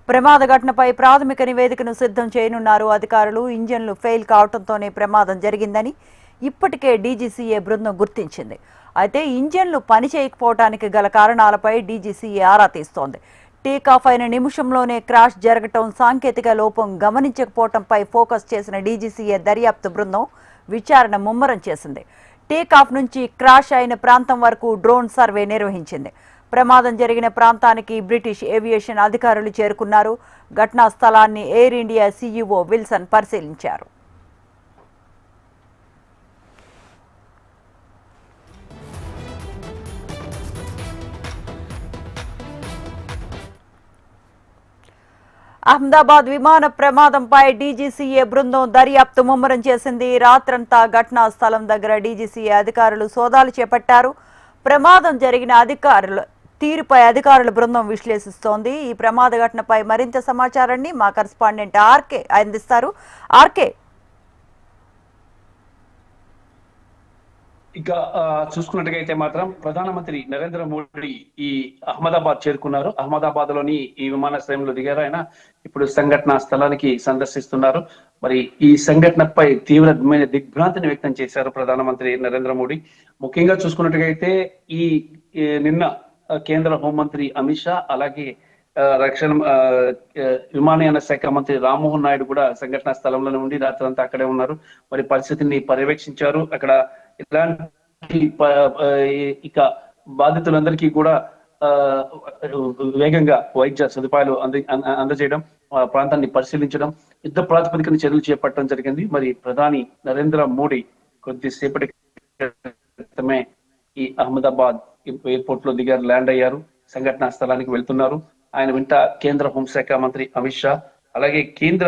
ప్రమాద ఘటనపై ప్రాథమిక నివేదికను సిద్ధం చేయనున్నారు అధికారులు. ఇంజన్లు ఫెయిల్ కావడంతోనే ప్రమాదం జరిగిందని ఇప్పటికే డీజీసీఏ బృందం గుర్తించింది. అయితే ఇంజన్లు పనిచేయకపోవడానికి గల కారణాలపై డీజీసీఏ ఆరా తీస్తోంది. టేకాఫ్ అయిన నిమిషంలోనే క్రాష్ జరగటం, సాంకేతిక లోపం గమనించకపోవడంపై ఫోకస్ చేసిన డీజీసీఏ దర్యాప్తు బృందం విచారణ ముమ్మరం చేసింది. టేకాఫ్ నుంచి క్రాష్ అయిన ప్రాంతం వరకు డ్రోన్ సర్వే నిర్వహించింది. ప్రమాదం జరిగిన ప్రాంతానికి బ్రిటిష్ ఏవియేషన్ అధికారులు చేరుకున్నారు. ఘటనా స్థలాన్ని ఎయిర్ ఇండియా సీఈఓ విల్సన్ పరిశీలించారు. అహ్మదాబాద్ విమాన ప్రమాదంపై డీజీసీఏ బృందం దర్యాప్తు ముమ్మరం చేసింది. రాత్రంతా ఘటనా స్థలం దగ్గర డీజీసీఏ అధికారులు సోదాలు చేపట్టారు. ప్రమాదం జరిగిన తీరుపై అధికారుల బృందం విశ్లేషిస్తోంది. ఈ ప్రమాద ఘటనపై మరింత సమాచారాన్ని మా కరెస్పాండెంట్ ఆర్కే అందిస్తారు. ఆర్కే, ఇక చూసుకున్నట్టుగైతే మాత్రం ప్రధానమంత్రి నరేంద్ర మోడీ ఈ అహ్మదాబాద్ చేరుకున్నారు. అహ్మదాబాద్ లోని ఈ విమానాశ్రయంలో దిగారు. ఆయన ఇప్పుడు సంఘటన స్థలానికి సందర్శిస్తున్నారు. మరి ఈ సంఘటనపై తీవ్రమైన దిగ్భ్రాంతిని వ్యక్తం చేశారు ప్రధానమంత్రి నరేంద్ర మోడీ. ముఖ్యంగా చూసుకున్నట్టుగైతే ఈ నిన్న కేంద్ర హోంమంత్రి అమిత్ షా, అలాగే రక్షణ విమానయాన శాఖ మంత్రి రామ్మోహన్ నాయుడు కూడా సంఘటనా స్థలంలోనే ఉండి రాత్రంతా అక్కడే ఉన్నారు. మరి పరిస్థితిని పర్యవేక్షించారు. అక్కడ ఇలాంటి ఇక బాధితులందరికీ కూడా వేగంగా వైద్య సదుపాయాలు అందజేయడం, ప్రాంతాన్ని పరిశీలించడం, యుద్ధ ప్రాతిపదికన చర్యలు చేపట్టడం జరిగింది. మరి ప్రధాని నరేంద్ర మోడీ కొద్దిసేపటి క్రితమే ఈ అహ్మదాబాద్ ఎయిర్పోర్ట్ లో దిగారు, ల్యాండ్ అయ్యారు, సంఘటనా స్థలానికి వెళ్తున్నారు. ఆయన వెంట కేంద్ర హోంశాఖ మంత్రి అమిత్ షా, అలాగే కేంద్ర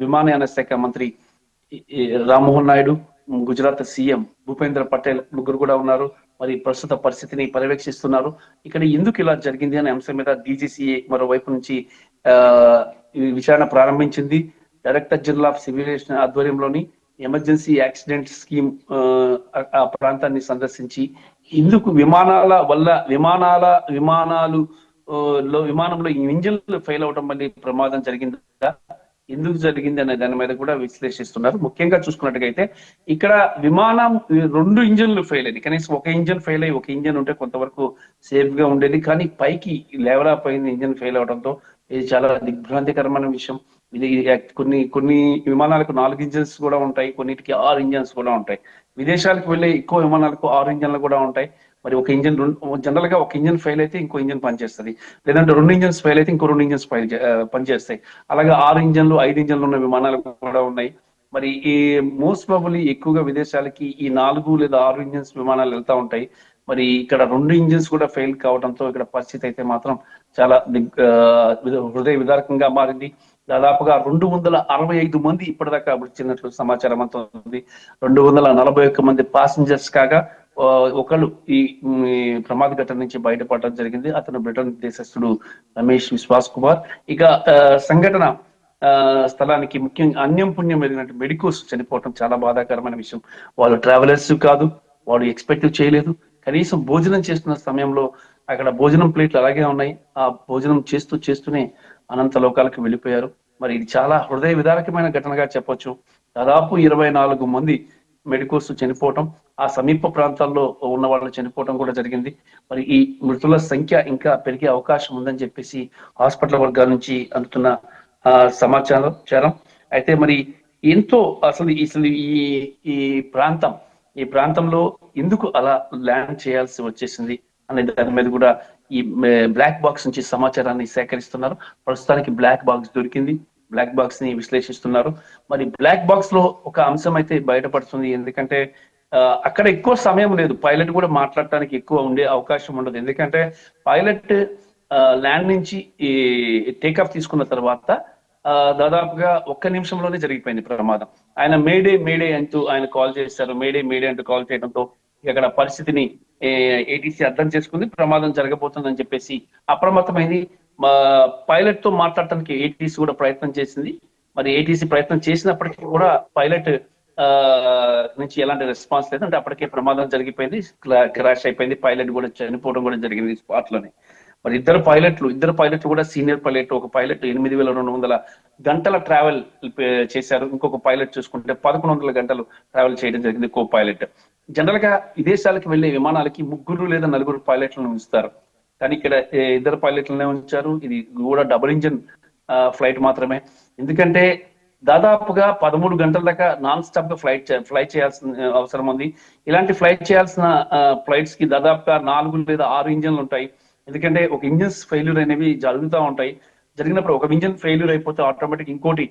విమానయాన శాఖ మంత్రి రామ్మోహన్ నాయుడు, గుజరాత్ సీఎం భూపేంద్ర పటేల్ ముగ్గురు కూడా ఉన్నారు. మరి ప్రస్తుత పరిస్థితిని పర్యవేక్షిస్తున్నారు. ఇక్కడ ఎందుకు ఇలా జరిగింది అనే అంశం మీద డీజీసీఏ మరోవైపు నుంచి విచారణ ప్రారంభించింది. Director general of civil aviation ఆధ్వర్యంలోని ఎమర్జెన్సీ యాక్సిడెంట్ స్కీమ్ ఆ ప్రాంతాన్ని సందర్శించి ఇందుకు విమానంలో ఇంజిన్లు ఫెయిల్ అవడం వల్ల ప్రమాదం జరిగిందా, ఎందుకు జరిగింది అనే దాని మీద కూడా విశ్లేషిస్తున్నారు. ముఖ్యంగా చూసుకున్నట్టుగైతే ఇక్కడ విమానం 2 ఇంజన్లు ఫెయిల్ అయింది. కనీసం ఒక ఇంజన్ ఫెయిల్ అయ్యి ఒక ఇంజన్ ఉంటే కొంతవరకు సేఫ్ గా ఉండేది. కానీ పైకి లేవలా పోయింది ఇంజన్ ఫెయిల్ అవడంతో. ఇది చాలా దిగ్భ్రాంతికరమైన విషయం. ఇది కొన్ని విమానాలకు 4 ఇంజన్స్ కూడా ఉంటాయి, కొన్నిటికి 6 ఇంజన్స్ కూడా ఉంటాయి. విదేశాలకు వెళ్ళే ఎక్కువ విమానాలకు 6 ఇంజన్లు కూడా ఉంటాయి. మరి ఒక ఇంజన్ జనరల్ గా ఒక ఇంజన్ ఫెయిల్ అయితే ఇంకో ఇంజన్ పనిచేస్తుంది, లేదంటే 2 ఇంజన్స్ ఫెయిల్ అయితే ఇంకో 2 ఇంజన్స్ పనిచేస్తాయి. అలాగే 6 ఇంజన్లు 5 ఇంజన్లు ఉన్న విమానాలు కూడా ఉన్నాయి. మరి ఈ మోస్ట్ ప్రాబబ్లీ ఎక్కువగా విదేశాలకి ఈ 4 లేదా 6 ఇంజన్స్ విమానాలు వెళ్తా ఉంటాయి. మరి ఇక్కడ 2 ఇంజన్స్ కూడా ఫెయిల్ కావడంతో ఇక్కడ పరిస్థితి అయితే మాత్రం చాలా హృదయ విదారకంగా మారింది. దాదాపుగా 265 మంది ఇప్పటిదాకా వచ్చినట్లు సమాచారం అంతా ఉంది. 241 మంది పాసింజర్స్ కాగా ఒకళ్ళు ఈ ప్రమాద ఘటన నుంచి బయటపడడం జరిగింది. అతను బ్రిటన్ దేశస్థుడు రమేష్ విశ్వాస్ కుమార్. ఇక సంఘటన స్థలానికి ముఖ్యంగా అన్యం పుణ్యం ఎదిగినట్టు మెడికోస్ చనిపోవడం చాలా బాధాకరమైన విషయం. వాళ్ళు ట్రావెలర్స్ కాదు, వాళ్ళు ఎక్స్పెక్ట్ చేయలేదు. కనీసం భోజనం చేస్తున్న సమయంలో అక్కడ భోజనం ప్లేట్లు అలాగే ఉన్నాయి. ఆ భోజనం చేస్తూనే అనంత లోకాలకు వెళ్ళిపోయారు. మరి ఇది చాలా హృదయ విదారకమైన ఘటనగా చెప్పొచ్చు. దాదాపు 24 మంది మెడికోస్ చనిపోవటం, ఆ సమీప ప్రాంతాల్లో ఉన్న వాళ్ళు చనిపోవటం కూడా జరిగింది. మరి ఈ మృతుల సంఖ్య ఇంకా పెరిగే అవకాశం ఉందని చెప్పేసి హాస్పిటల్ వర్గాల నుంచి అందుతున్న సమాచారం. అయితే మరి ఎంతో అసలు ఈ ప్రాంతంలో ఎందుకు అలా ల్యాండ్ చేయాల్సి వచ్చేసింది అనే దాని మీద కూడా ఈ బ్లాక్ బాక్స్ నుంచి సమాచారాన్ని సేకరిస్తున్నారు. ప్రస్తుతానికి బ్లాక్ బాక్స్ దొరికింది, బ్లాక్ బాక్స్ ని విశ్లేషిస్తున్నారు. మరి బ్లాక్ బాక్స్ లో ఒక అంశం అయితే బయటపడుతుంది. ఎందుకంటే అక్కడ ఎక్కువ సమయం లేదు, పైలట్ కూడా మాట్లాడటానికి ఎక్కువ ఉండే అవకాశం ఉండదు. ఎందుకంటే పైలట్ ల్యాండ్ నుంచి ఈ టేకాఫ్ తీసుకున్న తర్వాత దాదాపుగా 1 నిమిషంలోనే జరిగిపోయింది ప్రమాదం. ఆయన మేడే అంటూ ఆయన కాల్ చేశారు. మేడే అంటూ కాల్ చేయడంతో ఇక్కడ పరిస్థితిని ఏటీసీ అర్థం చేసుకుంది, ప్రమాదం జరగబోతుందని చెప్పేసి అప్రమత్తమైంది. పైలట్ తో మాట్లాడటానికి ఏటీసీ కూడా ప్రయత్నం చేసింది. మరి ఏటీసీ ప్రయత్నం చేసినప్పటికీ కూడా పైలట్ నుంచి ఎలాంటి రెస్పాన్స్ లేదు. అంటే అప్పటికే ప్రమాదం జరిగిపోయింది, క్రాష్ అయిపోయింది, పైలట్ కూడా చనిపోవడం కూడా జరిగింది స్పాట్ లోనే. మరి ఇద్దరు పైలట్లు కూడా సీనియర్ పైలట్. ఒక పైలట్ 8,200 గంటల ట్రావెల్ చేశారు. ఇంకొక పైలట్ చూసుకుంటే 1,100 గంటలు ట్రావెల్ చేయడం జరిగింది కో పైలట్. జనరల్ గా విదేశాలకు వెళ్లే విమానాలకి 3 లేదా 4 పైలట్లను ఉంచుతారు, కానీ ఇక్కడ ఇద్దరు పైలట్లనే ఉంచారు. ఇది కూడా డబుల్ ఇంజిన్ ఫ్లైట్ మాత్రమే. ఎందుకంటే దాదాపుగా 13 గంటల దాకా నాన్ స్టాప్ గా ఫ్లైట్ చేయాల్సిన అవసరం ఉంది. ఇలాంటి ఫ్లైట్ చేయాల్సిన ఫ్లైట్స్ కి దాదాపుగా 4 లేదా 6 ఇంజన్లు ఉంటాయి. ఎందుకంటే ఒక ఇంజిన్స్ ఫెయిల్యూర్ అనేవి జరుగుతూ ఉంటాయి. జరిగినప్పుడు ఒక ఇంజిన్ ఫెయిల్యూర్ అయిపోతే ఆటోమేటిక్ ఇంకోటి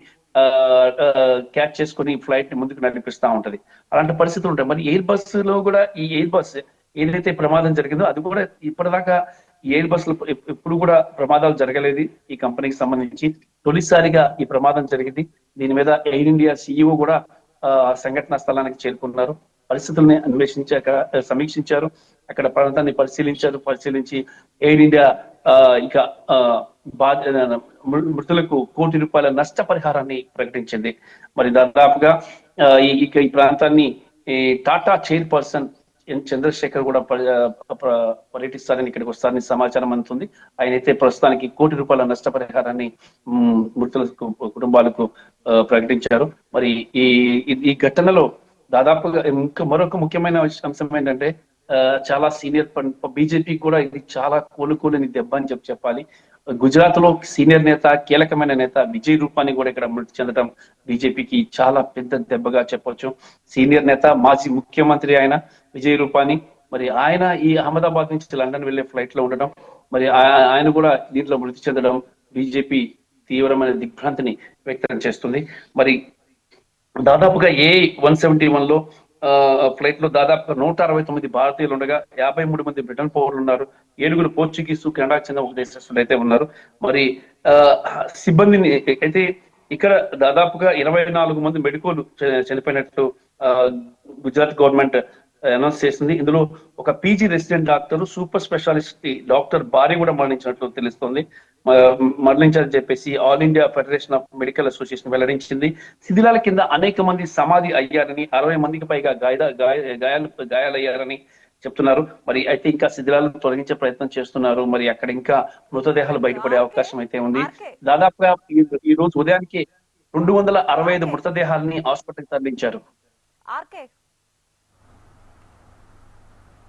క్యాచ్ చేసుకుని ఫ్లైట్ ని ముందుకు నడిపిస్తూ ఉంటది. అలాంటి పరిస్థితులు ఉంటాయి. మరి ఎయిర్ బస్ లో కూడా ఈ ఎయిర్ బస్ ఏదైతే ప్రమాదం జరిగిందో అది కూడా ఇప్పటిదాకా ఈ ఎయిర్ బస్ లో ఎప్పుడు కూడా ప్రమాదాలు జరగలేదు. ఈ కంపెనీకి సంబంధించి తొలిసారిగా ఈ ప్రమాదం జరిగింది. దీని మీద ఎయిర్ ఇండియా సిఇఓ కూడా సంఘటనా స్థలానికి చేరుకున్నారు. పరిస్థితుల్ని సమీక్షించారు. అక్కడ ప్రాంతాన్ని పరిశీలించి ఎయిర్ ఇండియా ఇంకా మృతులకు ₹1,00,00,000 నష్టపరిహారాన్ని ప్రకటించింది. మరి దాదాపుగా ఈ ప్రాంతాన్ని టాటా చైర్పర్సన్ చంద్రశేఖర్ కూడా పర్యటిస్తారని, ఇక్కడికి వస్తారని సమాచారం అందుతుంది. ఆయన అయితే ప్రస్తుతానికి ₹1,00,00,000 నష్టపరిహారాన్ని మృతుల కుటుంబాలకు ప్రకటించారు. మరి ఈ ఘటనలో దాదాపుగా మరొక ముఖ్యమైన అంశం ఏంటంటే చాలా సీనియర్ బీజేపీ కూడా ఇది చాలా కోలుకోలేని దెబ్బ అని చెప్పాలి. గుజరాత్ లో సీనియర్ నేత, కీలకమైన నేత విజయ్ రూపాని కూడా ఇక్కడ మృతి చెందడం బీజేపీకి చాలా పెద్ద దెబ్బగా చెప్పొచ్చు. సీనియర్ నేత, మాజీ ముఖ్యమంత్రి ఆయన విజయ్ రూపాని. మరి ఆయన ఈ అహ్మదాబాద్ నుంచి లండన్ వెళ్లే ఫ్లైట్ లో ఉండడం, మరి ఆయన కూడా దీంట్లో మృతి చెందడం బీజేపీ తీవ్రమైన దిగ్భ్రాంతిని వ్యక్తం చేస్తుంది. మరి దాదాపుగా A171 లో ఫ్లైట్ లో దాదాపుగా 169 భారతీయులు ఉండగా 53 మంది బ్రిటన్ పౌరులు ఉన్నారు. 7 పోర్చుగీసు, కెనడాకు చెందిన ఒక దేశస్తులు అయితే ఉన్నారు. మరి సిబ్బందిని అయితే ఇక్కడ దాదాపుగా 24 మంది మెడికోలు చనిపోయినట్లు గుజరాత్ గవర్నమెంట్ అనౌన్స్ చేసింది. ఇందులో ఒక PG resident doctor, super specialist doctor భార్య కూడా మరణించినట్లు తెలుస్తోంది. మరణించారని చెప్పేసి all India federation of medical association వెల్లడించింది. శిథిలాల కింద అనేక మంది సమాధి అయ్యారని, 60 మందికి పైగా గాయాలయ్యారని చెప్తున్నారు. మరి అయితే ఇంకా శిథిలాలను తొలగించే ప్రయత్నం చేస్తున్నారు. మరి అక్కడ ఇంకా మృతదేహాలు బయటపడే అవకాశం అయితే ఉంది. దాదాపుగా ఈ రోజు ఉదయానికి 265 మృతదేహాలని హాస్పిటల్ తరలించారు.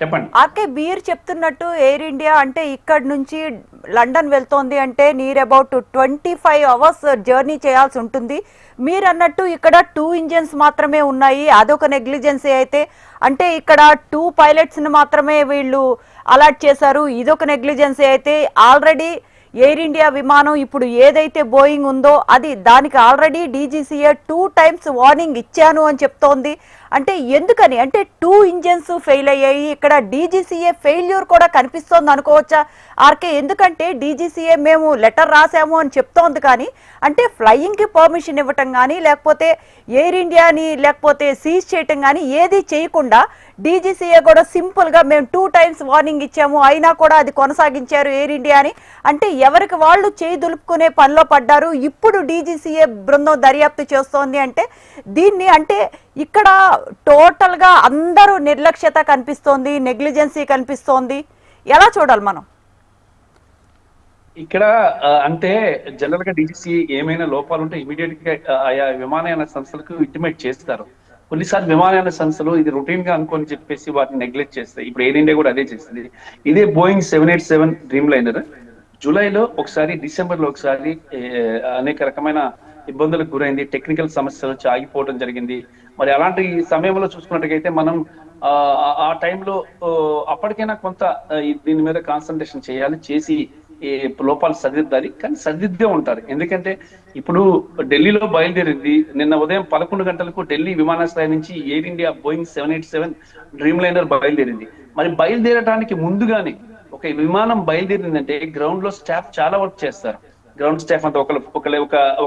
చెప్పండి. ఆర్కే, మీరు చెప్తున్నట్టు ఎయిర్ ఇండియా అంటే ఇక్కడ నుంచి లండన్ వెళ్తోంది అంటే నియర్ అబౌట్ 25 అవర్స్ జర్నీ చేయాల్సి ఉంటుంది. మీరు అన్నట్టు ఇక్కడ 2 ఇంజన్స్ మాత్రమే ఉన్నాయి, అదొక నెగ్లిజెన్సీ అయితే. అంటే ఇక్కడ 2 పైలట్స్ని మాత్రమే వీళ్ళు అలాట్ చేశారు, ఇదొక నెగ్లిజెన్సీ అయితే. ఆల్రెడీ ఎయిర్ ఇండియా విమానం ఇప్పుడు ఏదైతే బోయింగ్ ఉందో అది దానికి ఆల్రెడీ డీజీసీఏ 2 టైమ్స్ వార్నింగ్ ఇచ్చాను అని చెప్తోంది. అంటే ఎందుకని అంటే 2 ఇంజన్స్ ఫెయిల్ అయ్యాయి, ఇక్కడ డీజీసీఏ ఫెయిల్యూర్ కూడా కనిపిస్తోంది అనుకోవచ్చా ఆర్కే? ఎందుకంటే డీజీసీఏ మేము లెటర్ రాసాము అని చెప్తోంది, కానీ అంటే ఫ్లయింగ్కి పర్మిషన్ ఇవ్వటం కానీ లేకపోతే ఎయిర్ ఇండియాని లేకపోతే సీజ్ చేయటం కానీ ఏది చేయకుండా డీజీసీఏ కూడా సింపుల్గా మేము 2 టైమ్స్ వార్నింగ్ ఇచ్చాము అయినా కూడా అది కొనసాగించారు ఎయిర్ ఇండియా అని. అంటే ఎవరికి వాళ్ళు చేయి దులుపుకునే పనిలో పడ్డారు. ఇప్పుడు డీజీసీఏ బృందం దర్యాప్తు చేస్తోంది అంటే దీన్ని అంటే ఇక్కడ టోటల్ గా అందరూ నిర్లక్ష్యత కనిపిస్తోంది, నెగ్లిజెన్సీ కనిపిస్తోంది. ఎలా చూడాలి మనం? ఇక్కడ అంటే జనరల్ గా డీజీసీ ఏమైనా లోపాలు ఉంటే ఇమీడియట్ గా ఆయా విమానయాన సంస్థలకు ఇంటిమేట్ చేస్తారు. కొన్నిసార్లు విమానయాన సంస్థలు ఇది రొటీన్ గా అనుకొని చెప్పేసి వాటిని నెగ్లెక్ట్ చేస్తాయి. ఇప్పుడు ఎయిర్ ఇండియా కూడా అదే చేస్తుంది. ఇదే బోయింగ్ 787 డ్రీమ్ లైనర్ జూలైలో ఒకసారి, డిసెంబర్ లో ఒకసారి అనేక రకమైన ఇబ్బందులకు గురైంది. టెక్నికల్ సమస్యలు వచ్చి ఆగిపోవడం జరిగింది. మరి అలాంటి సమయంలో చూసుకున్నట్టుగైతే మనం ఆ టైంలో అప్పటికైనా కొంత దీని మీద కాన్సన్ట్రేషన్ చేసి లోపాలు సరిదిద్దాలి, కానీ సరిదిద్దే ఉంటారు. ఎందుకంటే ఇప్పుడు ఢిల్లీలో బయలుదేరింది నిన్న ఉదయం 11 గంటలకు ఢిల్లీ విమానాశ్రయం నుంచి air India Boeing 787 dream liner బయలుదేరింది. మరి బయలుదేరడానికి ముందుగానే ఒక విమానం బయలుదేరిందంటే గ్రౌండ్ లో స్టాఫ్ చాలా వర్క్ చేస్తారు. గ్రౌండ్ స్టాఫ్ అంతా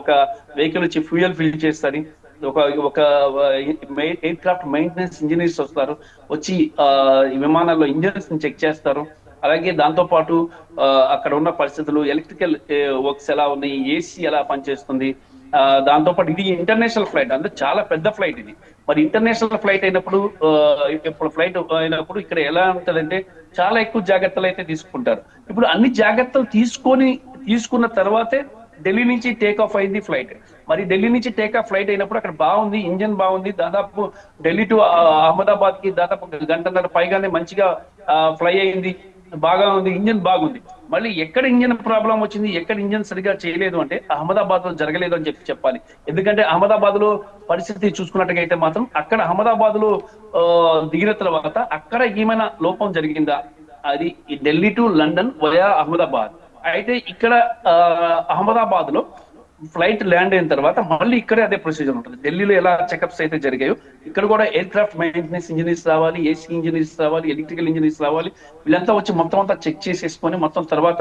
ఒక వెహికల్ వచ్చి ఫ్యూయల్ ఫిల్ చేస్తారు, ఒక ఎయిర్ క్రాఫ్ట్ మెయింటెనెన్స్ ఇంజనీర్స్ వస్తారు, వచ్చి విమానాల్లో ఇంజన్స్ ని చెక్ చేస్తారు. అలాగే దాంతో పాటు అక్కడ ఉన్న పరిస్థితులు, ఎలక్ట్రికల్ వర్క్స్ ఎలా ఉన్నాయి, ఏసీ ఎలా పనిచేస్తుంది, దాంతో పాటు ఇది ఇంటర్నేషనల్ ఫ్లైట్, అంటే చాలా పెద్ద ఫ్లైట్ ఇది. మరి ఇంటర్నేషనల్ ఫ్లైట్ అయినప్పుడు ఇప్పుడు ఫ్లైట్ అయినప్పుడు ఇక్కడ ఎలా ఉంటదంటే చాలా ఎక్కువ జాగ్రత్తలు అయితే తీసుకుంటారు. ఇప్పుడు అన్ని జాగ్రత్తలు తీసుకున్న తర్వాతే ఢిల్లీ నుంచి టేక్ ఆఫ్ అయింది ఫ్లైట్. మరి ఢిల్లీ నుంచి టేక్ ఆఫ్ ఫ్లైట్ అయినప్పుడు అక్కడ బాగుంది, ఇంజన్ బాగుంది, దాదాపు ఢిల్లీ టు అహ్మదాబాద్ కి దాదాపు గంటన్నర పైగానే మంచిగా ఫ్లై అయింది, బాగా ఉంది, ఇంజన్ బాగుంది. మళ్ళీ ఎక్కడ ఇంజన్ ప్రాబ్లం వచ్చింది, ఎక్కడ ఇంజన్ సరిగా చేయలేదు అంటే అహ్మదాబాద్ లో జరగలేదు అని చెప్పాలి. ఎందుకంటే అహ్మదాబాద్ లో పరిస్థితి చూసుకున్నట్టుగైతే మాత్రం అక్కడ అహ్మదాబాద్ లో దిగిన తర్వాత అక్కడ ఏమైనా లోపం జరిగిందా, అది Delhi to London via Ahmedabad. అయితే ఇక్కడ అహ్మదాబాద్ లో ఫ్లైట్ ల్యాండ్ అయిన తర్వాత మళ్ళీ ఇక్కడే అదే ప్రొసీజర్ ఉంటుంది. ఢిల్లీలో ఎలా చెకప్స్ అయితే జరిగాయో ఇక్కడ కూడా ఎయిర్ క్రాఫ్ట్ మెయింటెనెన్స్ ఇంజనీర్స్ రావాలి, ఏసీ ఇంజనీర్స్ రావాలి, ఎలక్ట్రికల్ ఇంజనీర్స్ రావాలి. వీళ్ళంతా వచ్చి మొత్తం అంతా చెక్ చేసేసుకొని మొత్తం తర్వాత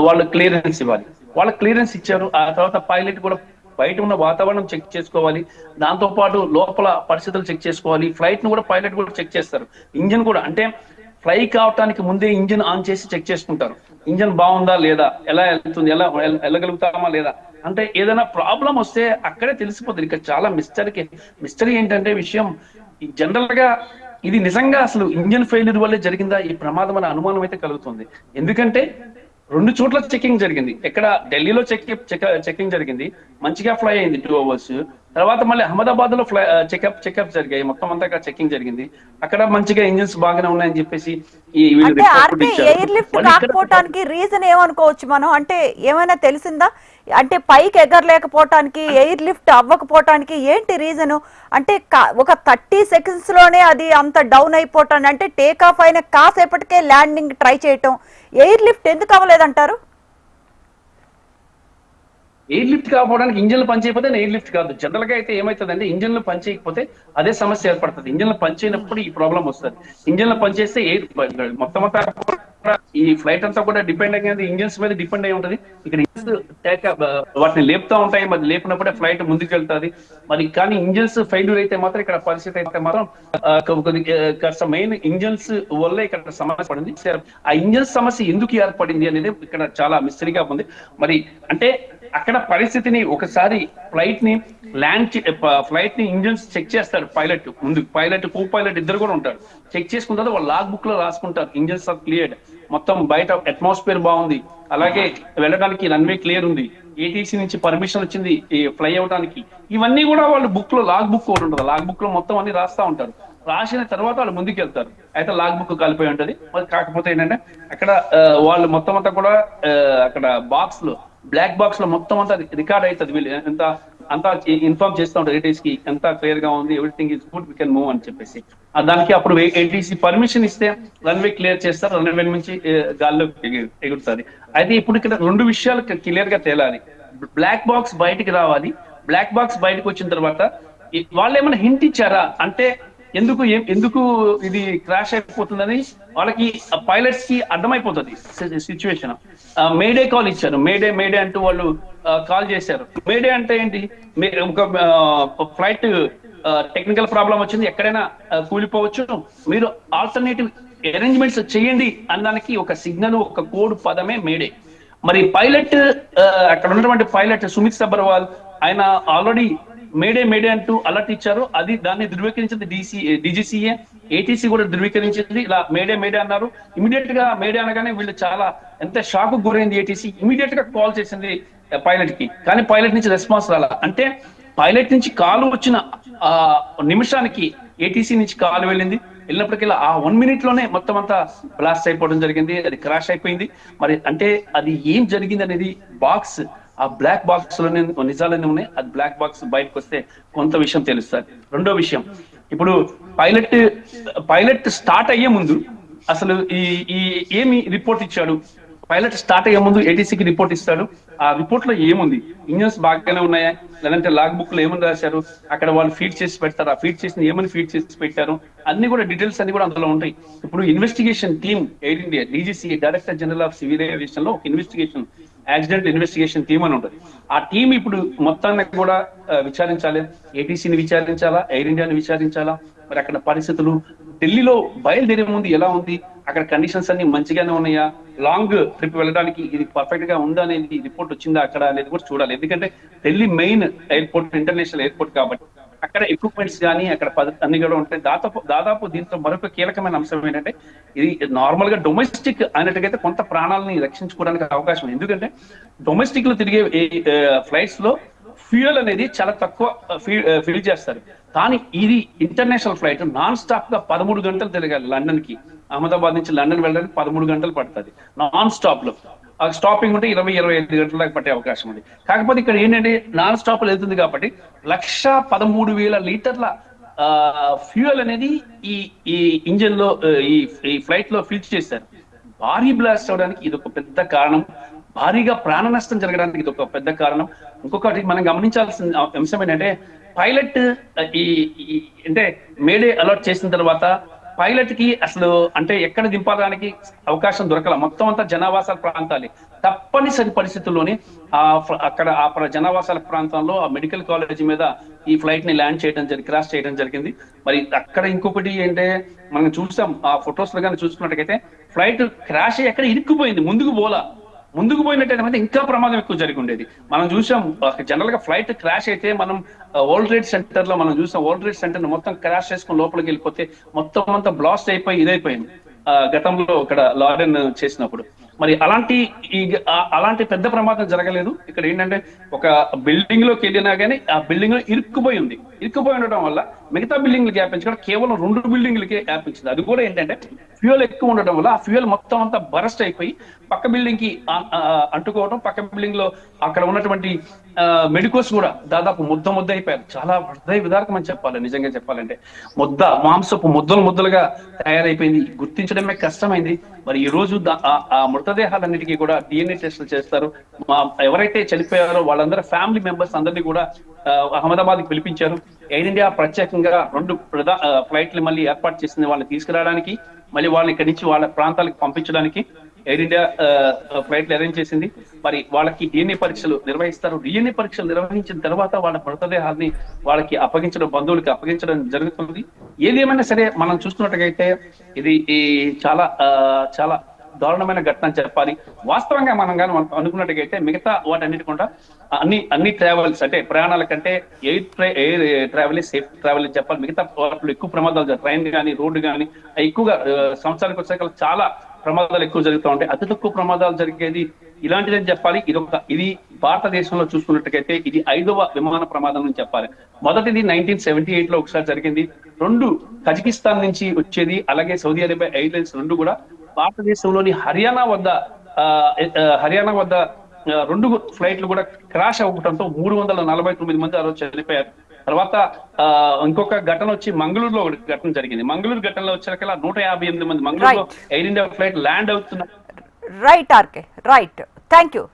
వాళ్ళు క్లియరెన్స్ ఇవ్వాలి. వాళ్ళ క్లియరెన్స్ ఇచ్చారు. ఆ తర్వాత పైలట్ కూడా బయట ఉన్న వాతావరణం చెక్ చేసుకోవాలి, దాంతో పాటు లోపల పరిస్థితులు చెక్ చేసుకోవాలి. ఫ్లైట్ ను కూడా పైలట్ కూడా చెక్ చేస్తారు. ఇంజన్ కూడా అంటే ఫ్లై కావటానికి ముందే ఇంజిన్ ఆన్ చేసి చెక్ చేసుకుంటారు. ఇంజన్ బాగుందా లేదా, ఎలా వెళ్తుంది, ఎలా వెళ్ళగలుగుతామా లేదా, అంటే ఏదైనా ప్రాబ్లం వస్తే అక్కడే తెలిసిపోతుంది. ఇక్కడ చాలా మిస్టరీ ఏంటంటే విషయం జనరల్ గా ఇది నిజంగా అసలు ఇంజన్ ఫెయిల్యూర్ వల్లే జరిగిందా ఈ ప్రమాదం అనే అనుమానం అయితే కలుగుతుంది. ఎందుకంటే 2 చోట్ల చెకింగ్ జరిగింది. ఎక్కడ ఢిల్లీలో చెకింగ్ జరిగింది, మంచిగా ఫ్లై అయింది 2 hours. తర్వాత మళ్ళీ అహ్మదాబాద్ లో చెకప్ జరిగాయి, మొత్తం అంతా చెకింగ్ జరిగింది. అక్కడ మంచిగా ఇంజిన్స్ బాగానే ఉన్నాయని చెప్పేసి అంటే ఆర్కే ఎయిర్ లిఫ్ట్ కాకపోవటానికి రీజన్ ఏమనుకోవచ్చు మనం? అంటే ఏమైనా తెలిసిందా? అంటే పైకి ఎగరలేకపోవటానికి, ఎయిర్ లిఫ్ట్ అవ్వకపోవటానికి ఏంటి రీజను? అంటే ఒక 30 seconds లోనే అది అంత డౌన్ అయిపోవటాన్ని, అంటే టేక్ ఆఫ్ అయిన కాసేపటికే ల్యాండింగ్ ట్రై చేయటం, ఎయిర్ లిఫ్ట్ ఎందుకు అవ్వలేదంటారు? ఎయిర్ లిఫ్ట్ కాకపోవడానికి ఇంజన్లు పనిచేయకపోతే ఎయిర్ లిఫ్ట్ కాదు. జనరల్ గా అయితే ఏమైతుందంటే ఇంజన్లు పనిచేయకపోతే అదే సమస్య ఏర్పడుతుంది. ఇంజన్లు పనిచేయనప్పుడు ఈ ప్రాబ్లం వస్తుంది. ఇంజన్లు పనిచేస్తే ఎయిర్ మొత్తం అంతా ఈ ఫ్లైట్ అంతా కూడా డిపెండ్ అయ్యేది ఇంజన్స్ మీద డిపెండ్ అయి ఉంటుంది. ఇక్కడ వాటిని లేపుతా ఉంటాయి, మరి లేపినప్పుడే ఫ్లైట్ ముందుకు వెళ్తుంది. మరి కానీ ఇంజన్స్ ఫెయిల్యూర్ అయితే మాత్రం ఇక్కడ పరిస్థితి అయితే మాత్రం కాస్త మెయిన్ ఇంజన్స్ వల్లే ఇక్కడ సమస్య పడింది. ఆ ఇంజన్స్ సమస్య ఎందుకు ఏర్పడింది అనేది ఇక్కడ చాలా మిస్టరీగా ఉంది. మరి అంటే అక్కడ పరిస్థితిని ఒకసారి ఫ్లైట్ ని ఇంజన్స్ చెక్ చేస్తారు పైలట్ ముందు. పైలట్ కో పైలట్ ఇద్దరు కూడా ఉంటారు. చెక్ చేసుకున్న తర్వాత వాళ్ళు లాగ్ బుక్ లో రాసుకుంటారు ఇంజన్స్ ఆర్ క్లియర్డ్, మొత్తం బయట అట్మాస్ఫియర్ బాగుంది, అలాగే వెళ్ళడానికి రన్వే క్లియర్ ఉంది, ఏటీసీ నుంచి పర్మిషన్ వచ్చింది ఫ్లై అవడానికి. ఇవన్నీ కూడా వాళ్ళు బుక్ లో లాగ్ బుక్ ఒకటి ఉంటుంది, లాగ్ బుక్ లో మొత్తం అన్ని రాస్తా ఉంటారు. రాసిన తర్వాత వాళ్ళు ముందుకు వెళ్తారు. అయితే లాగ్ బుక్ కలిపోయి ఉంటది. కాకపోతే ఏంటంటే అక్కడ వాళ్ళు మొత్తం అంతా కూడా అక్కడ బాక్స్ లో బ్లాక్ బాక్స్ లో మొత్తం అంతా రికార్డ్ అవుతుంది. వీళ్ళు అంతా ఇన్ఫార్మ్ చేస్తూ ఉంటారు ఏటీసీ కి, ఎంత క్లియర్ గా ఉంది, everything is good, we can move అని చెప్పేసి. దానికి అప్పుడు ఏటీసీ పర్మిషన్ ఇస్తే రన్వే క్లియర్ చేస్తారు, రన్వే నుంచి గాల్లో ఎగురుతుంది. అయితే ఇప్పుడు ఇక్కడ 2 విషయాలు క్లియర్ గా తేలాలి. బ్లాక్ బాక్స్ బయటికి రావాలి. బ్లాక్ బాక్స్ బయటకు వచ్చిన తర్వాత వాళ్ళు ఏమైనా హింట్ ఇచ్చారా అంటే ఎందుకు ఇది క్రాష్ అయిపోతుందని వాళ్ళకి పైలట్స్ కి అర్థమైపోతుంది సిచ్యువేషన్. మేడే కాల్ ఇచ్చారు. మేడే అంటూ వాళ్ళు కాల్ చేశారు. మేడే అంటే ఏంటి, ఒక ఫ్లైట్ టెక్నికల్ ప్రాబ్లం వచ్చింది, ఎక్కడైనా కూలిపోవచ్చు, మీరు ఆల్టర్నేటివ్ అరేంజ్మెంట్స్ చేయండి అనడానికి ఒక సిగ్నల్, ఒక కోడ్ పదమే మేడే. మరి పైలట్ అక్కడ ఉన్నటువంటి పైలట్ సుమిత్ సబర్వాల్ ఆయన ఆల్రెడీ మేడే అంటూ అలర్ట్ ఇచ్చారు. దాన్ని ధృవీకరించింది డీజీసీఏ, ఏటీసీ కూడా ధృవీకరించింది. ఇలా మేడే అన్నారు. ఇమీడియట్ గా మేడే అనగానే వీళ్ళు చాలా ఎంత షాక్ గురైంది ఏటీసీ. ఇమీడియట్ గా కాల్ చేసింది పైలట్ కి, కానీ పైలట్ నుంచి రెస్పాన్స్ రాలా. అంటే పైలట్ నుంచి కాల్ వచ్చిన నిమిషానికి ఏటీసీ నుంచి కాల్ వెళ్ళినప్పటికీ ఆ 1 minute లోనే మొత్తం అంతా బ్లాస్ట్ అయిపోవడం జరిగింది. అది క్రాష్ అయిపోయింది. మరి అంటే అది ఏం జరిగింది అనేది బాక్స్, ఆ బ్లాక్ బాక్స్ లోనే నిజాలన్నీ ఉన్నాయి. అది బ్లాక్ బాక్స్ బయటకు వస్తే కొంత విషయం తెలుస్తుంది. రెండో విషయం, ఇప్పుడు పైలట్ స్టార్ట్ అయ్యే ముందు అసలు ఏమి రిపోర్ట్ ఇచ్చాడు? పైలట్ స్టార్ట్ అయ్యే ముందు ఏటీసీకి రిపోర్ట్ ఇస్తాడు. ఆ రిపోర్ట్ లో ఏముంది, ఇంజన్స్ బాగానే ఉన్నాయా, లేదంటే లాగ్ బుక్ లో ఏమని రాశారు, అక్కడ వాళ్ళు ఫీడ్ చేసి పెడతారు, ఆ ఫీడ్ చేసి ఏమని ఫీడ్ చేసి పెట్టారు, అన్ని కూడా డీటెయిల్స్ అన్ని కూడా అందులో ఉంటాయి. ఇప్పుడు investigation team air India DGC director general of civil aviation లో ఒక యాక్సిడెంట్ ఇన్వెస్టిగేషన్ టీమ్ అని ఉంటుంది. ఆ టీం ఇప్పుడు మొత్తాన్ని కూడా విచారించాలి. ఏటీసీని విచారించాలా, ఎయిర్ ఇండియాని విచారించాలా, మరి అక్కడ పరిస్థితులు ఢిల్లీలో బయలుదేరే ముందు ఎలా ఉంది, అక్కడ కండిషన్స్ అన్ని మంచిగానే ఉన్నాయా, లాంగ్ ట్రిప్ వెళ్ళడానికి ఇది పర్ఫెక్ట్ గా ఉందా అనేది రిపోర్ట్ వచ్చిందా అక్కడ అనేది కూడా చూడాలి. ఎందుకంటే Delhi main airport, international airport కాబట్టి అక్కడ ఎక్విప్మెంట్స్ కానీ అక్కడ అన్ని కూడా ఉంటాయి. దాదాపు దీంతో మరొక కీలకమైన అంశం ఏంటంటే ఇది నార్మల్ గా డొమెస్టిక్ అయినట్టుగైతే కొంత ప్రాణాలని రక్షించుకోవడానికి అవకాశం ఉంది. ఎందుకంటే డొమెస్టిక్ లో తిరిగే ఫ్లైట్స్ లో ఫ్యూయల్ అనేది చాలా తక్కువ ఫిల్ చేస్తారు. కానీ ఇది ఇంటర్నేషనల్ ఫ్లైట్ నాన్ స్టాప్ గా 13 గంటలు తిరగాలి. లండన్ కి, అహ్మదాబాద్ నుంచి లండన్ వెళ్ళడానికి 13 గంటలు పడుతుంది నాన్ స్టాప్ లో. స్టాపింగ్ ఉంటే 20-25 గంటల దాకా పట్టే అవకాశం ఉంది. కాకపోతే ఇక్కడ ఏంటంటే నాన్ స్టాప్ వెళ్తుంది కాబట్టి 113,000 లీటర్ల ఫ్యూయల్ అనేది ఈ ఇంజిన్ లో ఈ ఫ్లైట్ లో ఫిల్ చేశారు. భారీ బ్లాస్ట్ అవడానికి ఇది ఒక పెద్ద కారణం. భారీగా ప్రాణ నష్టం జరగడానికి ఇది ఒక పెద్ద కారణం. ఇంకొకటి మనం గమనించాల్సిన అంశం ఏంటంటే పైలట్ అంటే మేడే అలర్ట్ చేసిన తర్వాత పైలట్ కి అసలు అంటే ఎక్కడ దింపడానికి అవకాశం దొరకల. మొత్తం అంతా జనావాసాల ప్రాంతాలే. తప్పనిసరి పరిస్థితుల్లోనే అక్కడ ఆ జనావాసాల ప్రాంతంలో ఆ మెడికల్ కాలేజ్ మీద ఈ ఫ్లైట్ ని ల్యాండ్ చేయడం క్రాష్ చేయడం జరిగింది. మరి అక్కడ ఇంకొకటి ఏంటంటే మనం చూసాం ఆ ఫొటోస్ లో కానీ చూసుకున్నట్టయితే ఫ్లైట్ క్రాష్ అయ్యి ఎక్కడ ఇరుక్కుపోయింది, ముందుకు పోయినట్టయితే ఇంకా ప్రమాదం ఎక్కువ జరిగి ఉండేది. మనం చూసాం జనరల్ గా ఫ్లైట్ క్రాష్ అయితే మనం వరల్డ్ ట్రేడ్ సెంటర్ లో మనం చూసాం. వరల్డ్ ట్రేడ్ సెంటర్ మొత్తం క్రాష్ చేసుకుని లోపలికి వెళ్ళిపోతే మొత్తం అంతా బ్లాస్ట్ అయిపోయి ఇదైపోయింది గతంలో ఇక్కడ లారెన్ చేసినప్పుడు. మరి అలాంటి పెద్ద ప్రమాదం జరగలేదు. ఇక్కడ ఏంటంటే ఒక బిల్డింగ్ లోకి వెళ్ళినా కానీ ఆ బిల్డింగ్ లో ఇరుక్కుపోయి ఉండటం వల్ల మిగతా బిల్డింగ్లు వ్యాపించడం కేవలం 2 బిల్డింగ్లకే వ్యాపించింది. అది కూడా ఏంటంటే ఫ్యూయల్ ఎక్కువ ఉండటం వల్ల ఆ ఫ్యూయల్ మొత్తం అంతా బరస్ట్ అయిపోయి పక్క బిల్డింగ్ కి అంటుకోవడం, పక్క బిల్డింగ్ లో అక్కడ ఉన్నటువంటి మెడికోస్ కూడా దాదాపు ముద్ద అయిపోయారు. చాలా హృదయ విదారకమని చెప్పాలి. నిజంగా చెప్పాలంటే మాంసపు ముద్దలుగా తయారైపోయింది. గుర్తించడమే కష్టమైంది. మరి ఈ రోజు ఆ మృతదేహాలన్నిటికీ కూడా DNA టెస్టులు చేస్తారు. ఎవరైతే చనిపోయారో వాళ్ళందరూ ఫ్యామిలీ మెంబర్స్ అందరినీ కూడా అహ్మదాబాద్ కి పిలిపించారు. ఎయిర్ ఇండియా ప్రత్యేకంగా 2 ఫ్లైట్లు మళ్ళీ ఏర్పాటు చేసింది వాళ్ళని తీసుకురావడానికి, మళ్ళీ వాళ్ళని ఇక్కడి నుంచి వాళ్ళ ప్రాంతాలకు పంపించడానికి ఎయిర్ ఇండియా ఫ్లైట్లు అరేంజ్ చేసింది. మరి వాళ్ళకి DNA పరీక్షలు నిర్వహిస్తారు. DNA పరీక్షలు నిర్వహించిన తర్వాత వాళ్ళ మృతదేహాన్ని వాళ్ళకి బంధువులకి అప్పగించడం జరుగుతుంది. ఏదేమైనా సరే మనం చూస్తున్నట్టుగైతే ఇది చాలా చాలా దారుణమైన ఘటన అని చెప్పాలి. వాస్తవంగా మనం కానీ అనుకున్నట్టుగైతే మిగతా వాటన్నిటి కూడా అన్ని ట్రావెల్స్ అంటే ప్రయాణాల కంటే ఎయిర్ ట్రావెల్ సేఫ్ ట్రావెల్ అని చెప్పాలి. మిగతా వాటిలో ఎక్కువ ప్రమాదాలు ట్రైన్ కానీ రోడ్డు కానీ ఎక్కువగా సంవత్సరానికి వచ్చాక చాలా ప్రమాదాలు ఎక్కువ జరుగుతూ ఉంటాయి. అతి తక్కువ ప్రమాదాలు జరిగేది ఇలాంటిదని చెప్పాలి. ఇది భారతదేశంలో చూసుకున్నట్టుగైతే ఇది 5వ విమాన ప్రమాదం అని చెప్పాలి. మొదటిది 1978 లో ఒకసారి జరిగింది. 2 కజకిస్తాన్ నుంచి వచ్చేది, అలాగే సౌదీ అరేబియా ఎయిర్లైన్స్ 2 కూడా భారతదేశంలోని హర్యానా వద్ద 2 ఫ్లైట్లు కూడా క్రాష్ అవ్వడంతో 349 మంది ఆ రోజు చనిపోయారు. తర్వాత ఇంకొక ఘటన వచ్చి మంగళూరులో ఒక ఘటన జరిగింది. మంగళూరు ఘటనలో వచ్చాక 158 మంది మంగళూరులో ఎయిర్ ఇండియా ఫ్లైట్ ల్యాండ్ అవుతున్నారు. Right RK, right. Thank you.